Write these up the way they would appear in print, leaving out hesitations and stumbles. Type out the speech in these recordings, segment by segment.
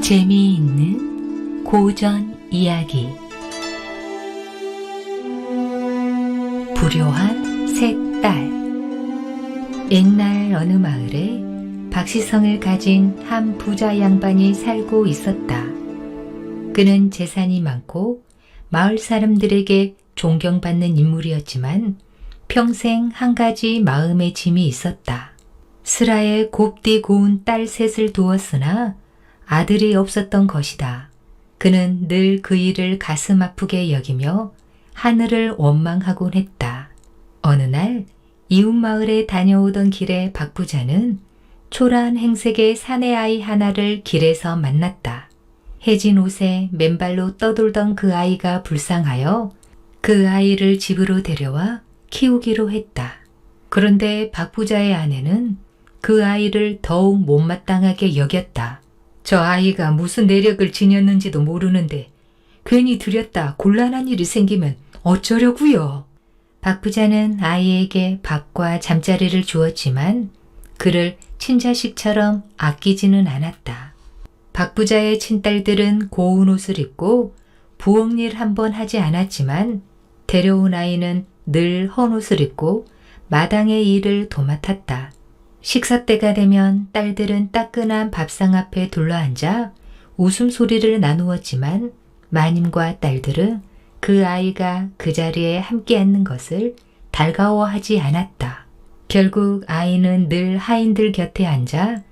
재미있는 고전 이야기. 불효한 세 딸. 옛날 어느 마을에 박시성을 가진 한 부자 양반이 살고 있었다. 그는 재산이 많고 마을 사람들에게 존경받는 인물이었지만 평생 한 가지 마음의 짐이 있었다. 슬하에 곱디 고운 딸 셋을 두었으나 아들이 없었던 것이다. 그는 늘 그 일을 가슴 아프게 여기며 하늘을 원망하곤 했다. 어느 날 이웃 마을에 다녀오던 길에 박 부자는 초라한 행색의 사내아이 하나를 길에서 만났다. 해진 옷에 맨발로 떠돌던 그 아이가 불쌍하여 그 아이를 집으로 데려와 키우기로 했다. 그런데 박 부자의 아내는 그 아이를 더욱 못마땅하게 여겼다. 저 아이가 무슨 내력을 지녔는지도 모르는데 괜히 들였다 곤란한 일이 생기면 어쩌려고요. 박 부자는 아이에게 밥과 잠자리를 주었지만 그를 친자식처럼 아끼지는 않았다. 박 부자의 친딸들은 고운 옷을 입고 부엌일 한 번 하지 않았지만 데려온 아이는 늘 헌옷을 입고 마당의 일을 도맡았다. 식사 때가 되면 딸들은 따끈한 밥상 앞에 둘러앉아 웃음소리를 나누었지만 마님과 딸들은 그 아이가 그 자리에 함께 앉는 것을 달가워하지 않았다. 결국 아이는 늘 하인들 곁에 앉아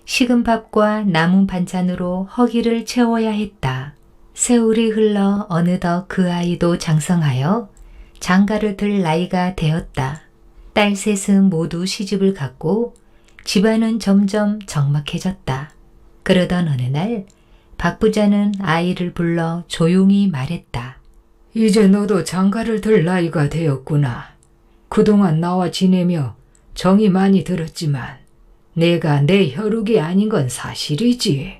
식은 밥과 남은 반찬으로 허기를 채워야 했다. 세월이 흘러 어느덧 그 아이도 장성하여 장가를 들 나이가 되었다. 딸 셋은 모두 시집을 갔고 집안은 점점 적막해졌다. 그러던 어느 날 박 부자는 아이를 불러 조용히 말했다. 이제 너도 장가를 들 나이가 되었구나. 그동안 나와 지내며 정이 많이 들었지만 내가 내 혈육이 아닌 건 사실이지.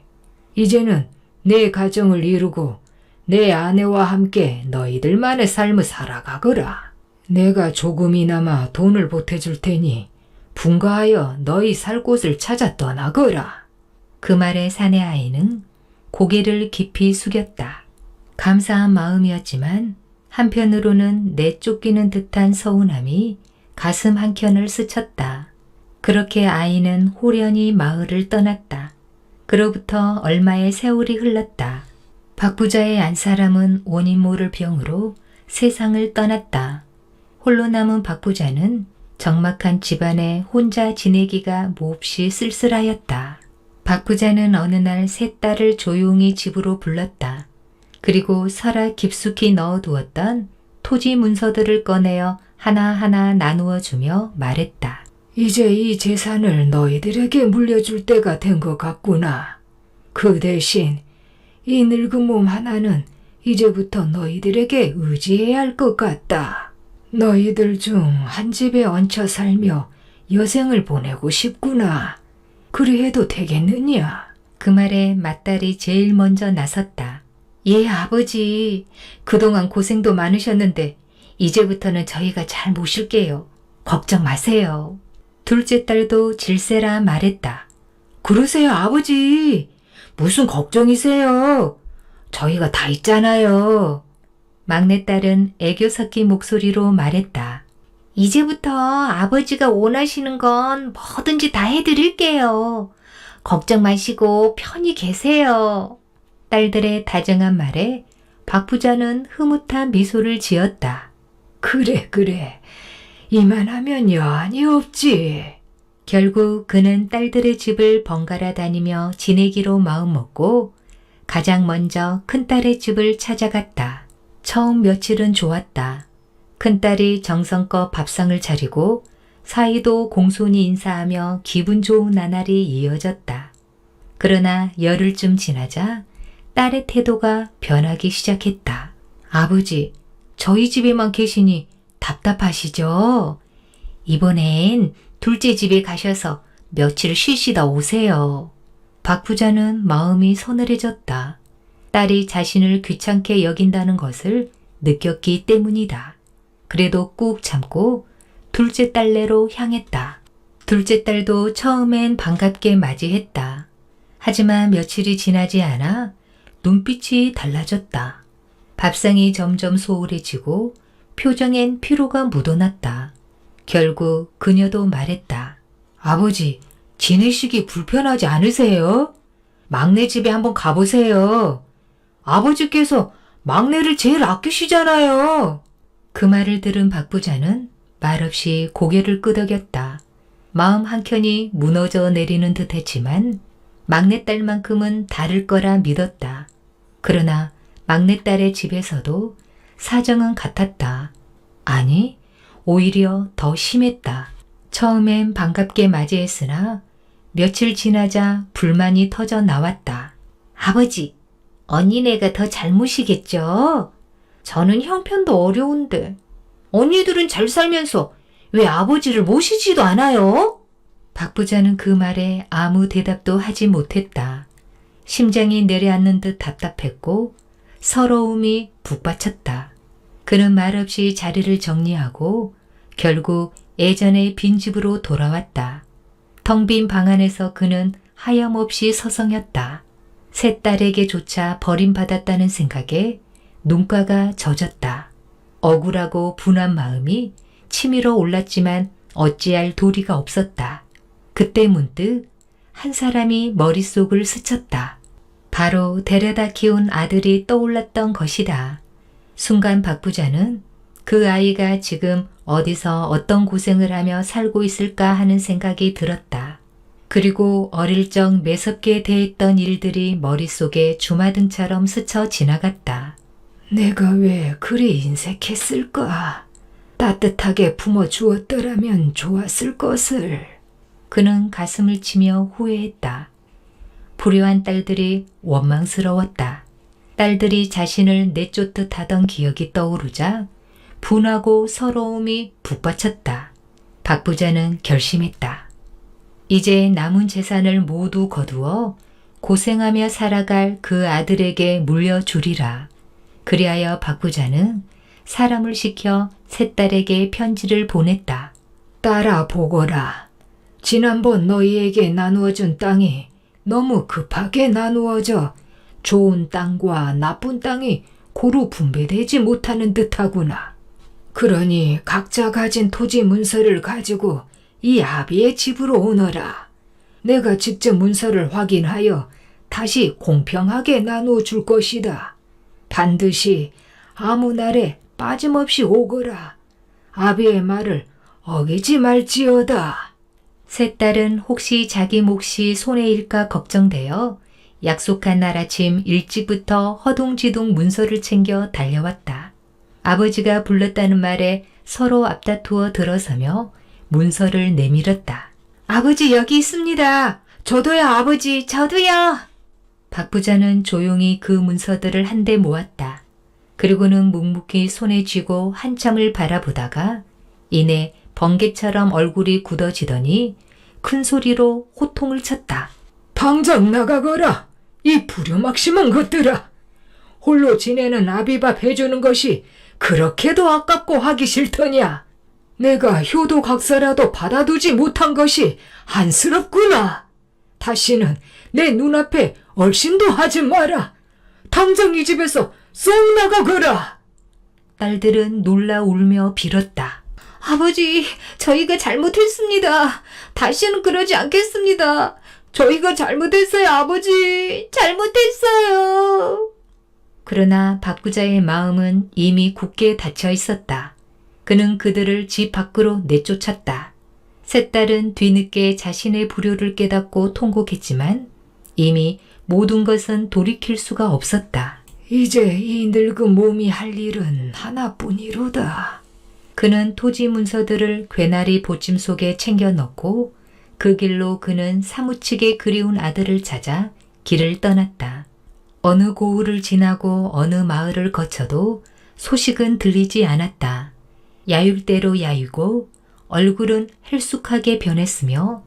이제는 내 가정을 이루고 내 아내와 함께 너희들만의 삶을 살아가거라. 내가 조금이나마 돈을 보태줄 테니 분가하여 너희 살 곳을 찾아 떠나거라. 그 말에 사내 아이는 고개를 깊이 숙였다. 감사한 마음이었지만 한편으로는 내쫓기는 듯한 서운함이 가슴 한켠을 스쳤다. 그렇게 아이는 호련히 마을을 떠났다. 그로부터 얼마의 세월이 흘렀다. 박 부자의 한 사람은 원인 모를 병으로 세상을 떠났다. 홀로 남은 박 부자는 적막한 집안에 혼자 지내기가 몹시 쓸쓸하였다. 박 부자는 어느 날 세 딸을 조용히 집으로 불렀다. 그리고 설악 깊숙이 넣어두었던 토지 문서들을 꺼내어 하나하나 나누어 주며 말했다. 이제 이 재산을 너희들에게 물려줄 때가 된 것 같구나. 그 대신 이 늙은 몸 하나는 이제부터 너희들에게 의지해야 할 것 같다. 너희들 중 한 집에 얹혀 살며 여생을 보내고 싶구나. 그리 해도 되겠느냐? 그 말에 맏딸이 제일 먼저 나섰다. 예, 아버지. 그동안 고생도 많으셨는데 이제부터는 저희가 잘 모실게요. 걱정 마세요. 둘째 딸도 질세라 말했다. 그러세요, 아버지. 무슨 걱정이세요? 저희가 다 있잖아요. 막내딸은 애교 섞인 목소리로 말했다. 이제부터 아버지가 원하시는 건 뭐든지 다 해드릴게요. 걱정 마시고 편히 계세요. 딸들의 다정한 말에 박 부자는 흐뭇한 미소를 지었다. 그래. 이만하면 여한이 없지. 결국 그는 딸들의 집을 번갈아 다니며 지내기로 마음먹고 가장 먼저 큰딸의 집을 찾아갔다. 처음 며칠은 좋았다. 큰딸이 정성껏 밥상을 차리고 사이도 공손히 인사하며 기분 좋은 나날이 이어졌다. 그러나 열흘쯤 지나자 딸의 태도가 변하기 시작했다. 아버지, 저희 집에만 계시니 답답하시죠? 이번엔 둘째 집에 가셔서 며칠 쉬시다 오세요. 박 부자는 마음이 서늘해졌다. 딸이 자신을 귀찮게 여긴다는 것을 느꼈기 때문이다. 그래도 꾹 참고 둘째 딸네로 향했다. 둘째 딸도 처음엔 반갑게 맞이했다. 하지만 며칠이 지나지 않아 눈빛이 달라졌다. 밥상이 점점 소홀해지고 표정엔 피로가 묻어났다. 결국 그녀도 말했다. 아버지, 지내시기 불편하지 않으세요? 막내 집에 한번 가보세요. 아버지께서 막내를 제일 아끼시잖아요. 그 말을 들은 박 부자는 말없이 고개를 끄덕였다. 마음 한켠이 무너져 내리는 듯 했지만 막내딸만큼은 다를 거라 믿었다. 그러나 막내딸의 집에서도 사정은 같았다. 아니, 오히려 더 심했다. 처음엔 반갑게 맞이했으나 며칠 지나자 불만이 터져 나왔다. 아버지, 언니네가 더 잘못이겠죠? 저는 형편도 어려운데 언니들은 잘 살면서 왜 아버지를 모시지도 않아요? 박 부자는 그 말에 아무 대답도 하지 못했다. 심장이 내려앉는 듯 답답했고 서러움이 북받쳤다. 그는 말없이 자리를 정리하고 결국 예전의 빈집으로 돌아왔다. 텅 빈 방 안에서 그는 하염없이 서성였다. 새 딸에게조차 버림받았다는 생각에 눈가가 젖었다. 억울하고 분한 마음이 치밀어 올랐지만 어찌할 도리가 없었다. 그때 문득 한 사람이 머릿속을 스쳤다. 바로 데려다 키운 아들이 떠올랐던 것이다. 순간 박 부자는 그 아이가 지금 어디서 어떤 고생을 하며 살고 있을까 하는 생각이 들었다. 그리고 어릴 적 매섭게 대했던 일들이 머릿속에 주마등처럼 스쳐 지나갔다. 내가 왜 그리 인색했을까? 따뜻하게 품어주었더라면 좋았을 것을. 그는 가슴을 치며 후회했다. 불효한 딸들이 원망스러웠다. 딸들이 자신을 내쫓듯 하던 기억이 떠오르자 분하고 서러움이 북받쳤다. 박 부자는 결심했다. 이제 남은 재산을 모두 거두어 고생하며 살아갈 그 아들에게 물려주리라. 그리하여 박 부자는 사람을 시켜 새딸에게 편지를 보냈다. 딸아 보거라. 지난번 너희에게 나누어준 땅이 너무 급하게 나누어져 좋은 땅과 나쁜 땅이 고루 분배되지 못하는 듯하구나. 그러니 각자 가진 토지 문서를 가지고 이 아비의 집으로 오너라. 내가 직접 문서를 확인하여 다시 공평하게 나누어 줄 것이다. 반드시 아무 날에 빠짐없이 오거라. 아비의 말을 어기지 말지어다. 새 딸은 혹시 자기 몫이 손에 일까 걱정되어 약속한 날 아침 일찍부터 허둥지둥 문서를 챙겨 달려왔다. 아버지가 불렀다는 말에 서로 앞다투어 들어서며 문서를 내밀었다. 아버지 여기 있습니다. 저도요 아버지 저도요. 박 부자는 조용히 그 문서들을 한데 모았다. 그리고는 묵묵히 손에 쥐고 한참을 바라보다가 이내 번개처럼 얼굴이 굳어지더니 큰 소리로 호통을 쳤다. 당장 나가거라. 이 불효막심한 것들아. 홀로 지내는 아비밥 해주는 것이 그렇게도 아깝고 하기 싫더냐. 내가 효도각서라도 받아두지 못한 것이 안쓰럽구나. 다시는 내 눈앞에 얼씬도 하지 마라. 당장 이 집에서 쏙 나가거라. 딸들은 놀라 울며 빌었다. 아버지, 저희가 잘못했습니다. 다시는 그러지 않겠습니다. 저희가 잘못했어요, 아버지. 잘못했어요. 그러나 박 부자의 마음은 이미 굳게 닫혀 있었다. 그는 그들을 집 밖으로 내쫓았다. 새 딸은 뒤늦게 자신의 불효를 깨닫고 통곡했지만 이미 모든 것은 돌이킬 수가 없었다. 이제 이 늙은 몸이 할 일은 하나뿐이로다. 그는 토지 문서들을 괴나리 보침 속에 챙겨 넣고 그 길로 그는 사무치게 그리운 아들을 찾아 길을 떠났다. 어느 고을을 지나고 어느 마을을 거쳐도 소식은 들리지 않았다. 야율대로 야유고 얼굴은 헬쑥하게 변했으며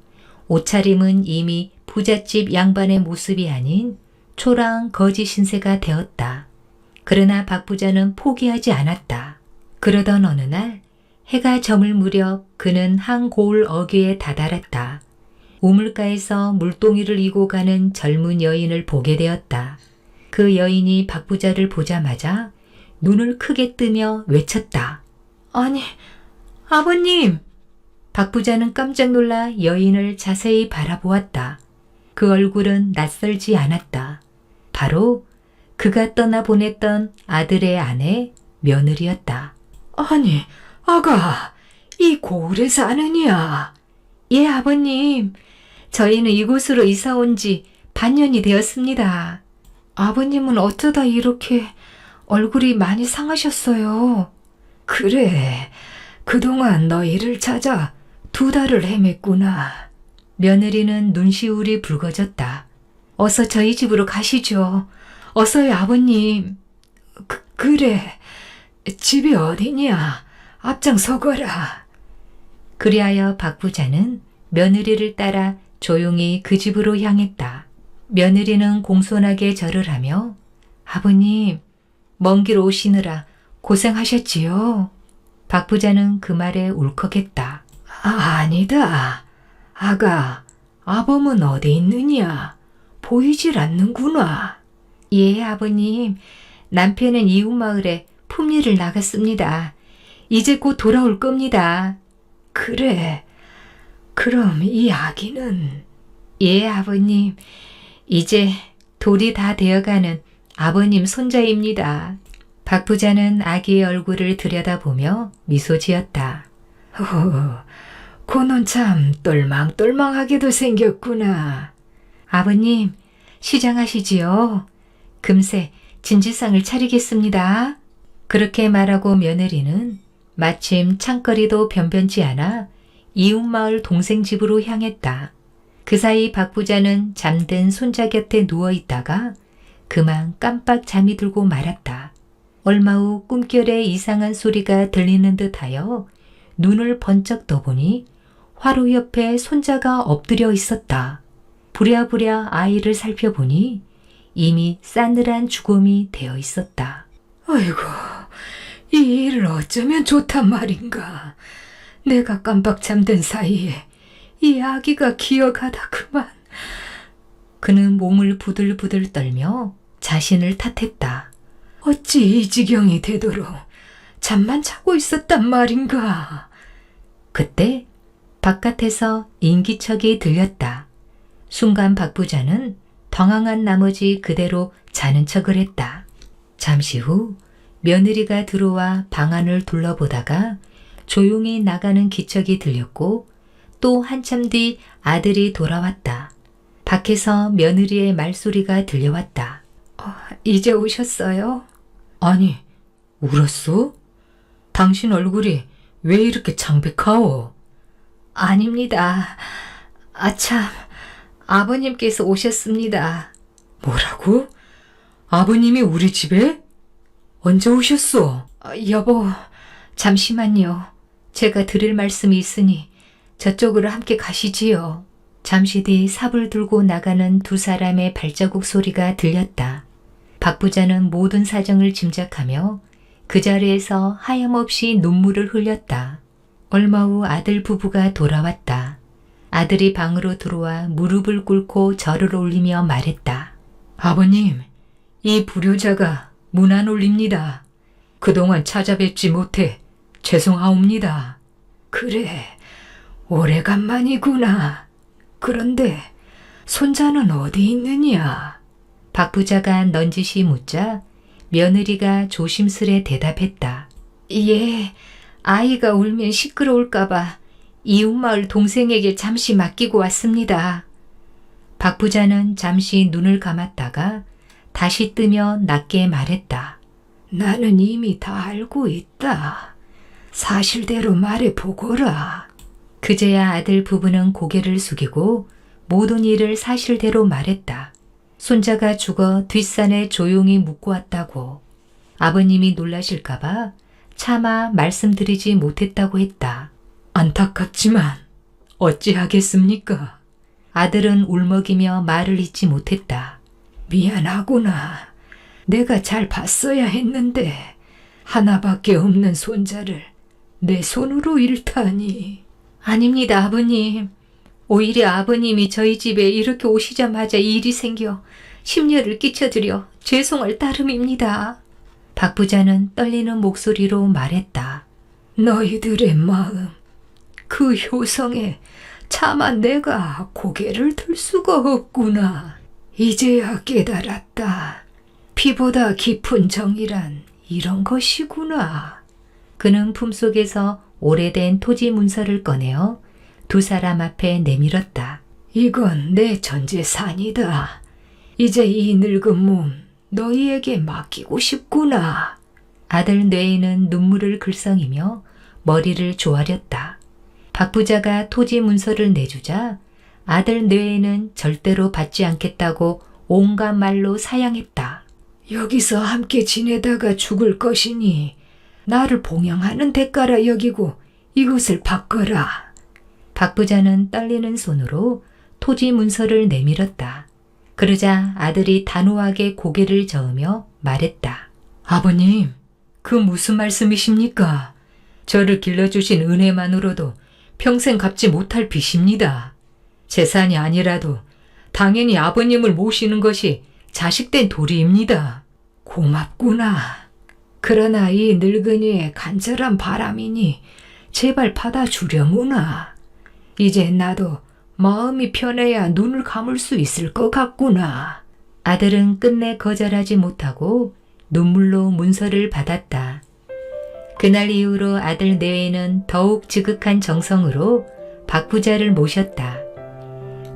옷차림은 이미 부잣집 양반의 모습이 아닌 초라한 거지 신세가 되었다. 그러나 박 부자는 포기하지 않았다. 그러던 어느 날 해가 저물 무렵 그는 한 고을 어귀에 다다랐다. 우물가에서 물동이를 이고 가는 젊은 여인을 보게 되었다. 그 여인이 박부자를 보자마자 눈을 크게 뜨며 외쳤다. 아니, 아버님! 박부자는 깜짝 놀라 여인을 자세히 바라보았다. 그 얼굴은 낯설지 않았다. 바로 그가 떠나보냈던 아들의 아내 며느리였다. 아니, 아가, 이 고을에 사느냐? 예, 아버님. 저희는 이곳으로 이사 온 지 반년이 되었습니다. 아버님은 어쩌다 이렇게 얼굴이 많이 상하셨어요? 그래, 그동안 너희를 찾아 2달을 헤맸구나. 며느리는 눈시울이 붉어졌다. 어서 저희 집으로 가시죠. 어서요, 아버님. 그래, 집이 어디냐? 앞장서거라. 그리하여 박부자는 며느리를 따라 조용히 그 집으로 향했다. 며느리는 공손하게 절을 하며 아버님, 먼 길 오시느라 고생하셨지요? 박부자는 그 말에 울컥했다. 아니다. 아가, 아범은 어디 있느냐? 보이질 않는구나. 예, 아버님. 남편은 이웃마을에 품일을 나갔습니다. 이제 곧 돌아올 겁니다. 그래. 그럼 이 아기는? 예, 아버님. 이제 돌이 다 되어가는 아버님 손자입니다. 박부자는 아기의 얼굴을 들여다보며 미소 지었다. 고는 참 똘망똘망하게도 생겼구나. 아버님, 시장하시지요? 금세 진지상을 차리겠습니다. 그렇게 말하고 며느리는 마침 창거리도 변변치 않아 이웃마을 동생 집으로 향했다. 그 사이 박부자는 잠든 손자 곁에 누워있다가 그만 깜빡 잠이 들고 말았다. 얼마 후 꿈결에 이상한 소리가 들리는 듯하여 눈을 번쩍 떠보니 화로 옆에 손자가 엎드려 있었다. 부랴부랴 아이를 살펴보니 이미 싸늘한 죽음이 되어 있었다. 아이고, 이 일을 어쩌면 좋단 말인가. 내가 깜빡 잠든 사이에 이 아기가 기어가다 그만. 그는 몸을 부들부들 떨며 자신을 탓했다. 어찌 이 지경이 되도록 잠만 자고 있었단 말인가. 그때 바깥에서 인기척이 들렸다. 순간 박부자는 당황한 나머지 그대로 자는 척을 했다. 잠시 후 며느리가 들어와 방 안을 둘러보다가 조용히 나가는 기척이 들렸고 또 한참 뒤 아들이 돌아왔다. 밖에서 며느리의 말소리가 들려왔다. 이제 오셨어요? 아니, 울었어? 당신 얼굴이 왜 이렇게 창백하오? 아닙니다. 아참, 아버님께서 오셨습니다. 뭐라고? 아버님이 우리 집에? 언제 오셨어? 여보, 잠시만요. 제가 드릴 말씀이 있으니 저쪽으로 함께 가시지요. 잠시 뒤 삽을 들고 나가는 두 사람의 발자국 소리가 들렸다. 박부자는 모든 사정을 짐작하며 그 자리에서 하염없이 눈물을 흘렸다. 얼마 후 아들 부부가 돌아왔다. 아들이 방으로 들어와 무릎을 꿇고 절을 올리며 말했다. 아버님, 이 불효자가 문안 올립니다. 그동안 찾아뵙지 못해 죄송하옵니다. 그래, 오래간만이구나. 그런데 손자는 어디 있느냐? 박부자가 넌지시 묻자 며느리가 조심스레 대답했다. 예, 아이가 울면 시끄러울까봐 이웃마을 동생에게 잠시 맡기고 왔습니다. 박부자는 잠시 눈을 감았다가 다시 뜨며 낮게 말했다. 나는 이미 다 알고 있다. 사실대로 말해보거라. 그제야 아들 부부는 고개를 숙이고 모든 일을 사실대로 말했다. 손자가 죽어 뒷산에 조용히 묻고 왔다고. 아버님이 놀라실까봐 차마 말씀드리지 못했다고 했다. 안타깝지만 어찌하겠습니까? 아들은 울먹이며 말을 잇지 못했다. 미안하구나. 내가 잘 봤어야 했는데 하나밖에 없는 손자를 내 손으로 잃다니. 아닙니다, 아버님. 오히려 아버님이 저희 집에 이렇게 오시자마자 일이 생겨 심려를 끼쳐드려 죄송할 따름입니다. 박 부자는 떨리는 목소리로 말했다. 너희들의 마음, 그 효성에 차마 내가 고개를 들 수가 없구나. 이제야 깨달았다. 피보다 깊은 정이란 이런 것이구나. 그는 품속에서 오래된 토지 문서를 꺼내어 두 사람 앞에 내밀었다. 이건 내 전재산이다. 이제 이 늙은 몸 너희에게 맡기고 싶구나. 아들 뇌에는 눈물을 글썽이며 머리를 조아렸다. 박 부자가 토지 문서를 내주자 아들 뇌에는 절대로 받지 않겠다고 온갖 말로 사양했다. 여기서 함께 지내다가 죽을 것이니 나를 봉양하는 대가라 여기고 이것을 바꿔라. 박 부자는 떨리는 손으로 토지 문서를 내밀었다. 그러자 아들이 단호하게 고개를 저으며 말했다. 아버님, 그 무슨 말씀이십니까? 저를 길러주신 은혜만으로도 평생 갚지 못할 빚입니다. 재산이 아니라도 당연히 아버님을 모시는 것이 자식된 도리입니다. 고맙구나. 그러나 이 늙은이의 간절한 바람이니 제발 받아주려무나. 이제 나도 마음이 편해야 눈을 감을 수 있을 것 같구나. 아들은 끝내 거절하지 못하고 눈물로 문서를 받았다. 그날 이후로 아들 내외는 더욱 지극한 정성으로 박 부자를 모셨다.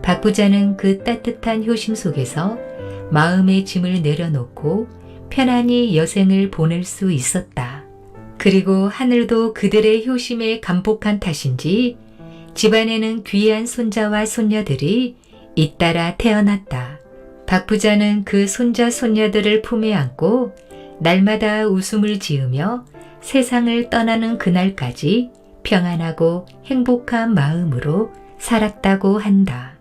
박 부자는 그 따뜻한 효심 속에서 마음의 짐을 내려놓고 편안히 여생을 보낼 수 있었다. 그리고 하늘도 그들의 효심에 감복한 탓인지 집안에는 귀한 손자와 손녀들이 잇따라 태어났다. 박 부자는 그 손자 손녀들을 품에 안고 날마다 웃음을 지으며 세상을 떠나는 그날까지 평안하고 행복한 마음으로 살았다고 한다.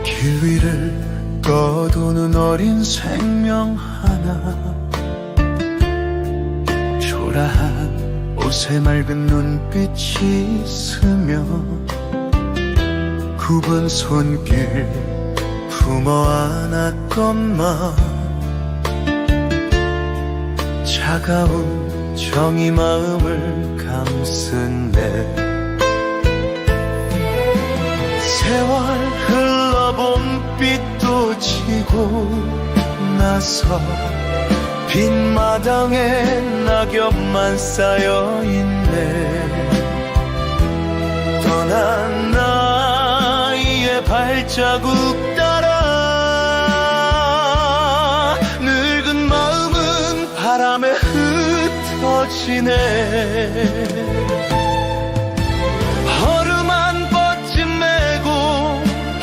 길 위를 꺼도는 어린 생명 하나, 초라한 옷에 맑은 눈빛이 스며 굽은 손길 품어 안았건만 차가운 정이 마음을 감쓴 내 세월 흘러 봄빛도 지고 나서 빈 마당에 낙엽만 쌓여있네. 떠난 나이의 발자국 따라 늙은 마음은 바람에 흩어지네. 허름한 벗짐 메고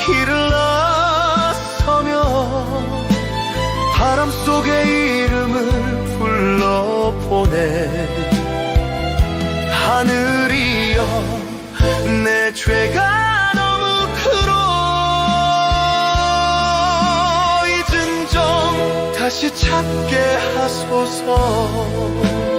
길을 나서며 바람 속에 이름을 불러보내. 하늘이여 내 죄가 너무 크로 잊은 정 다시 찾게 하소서.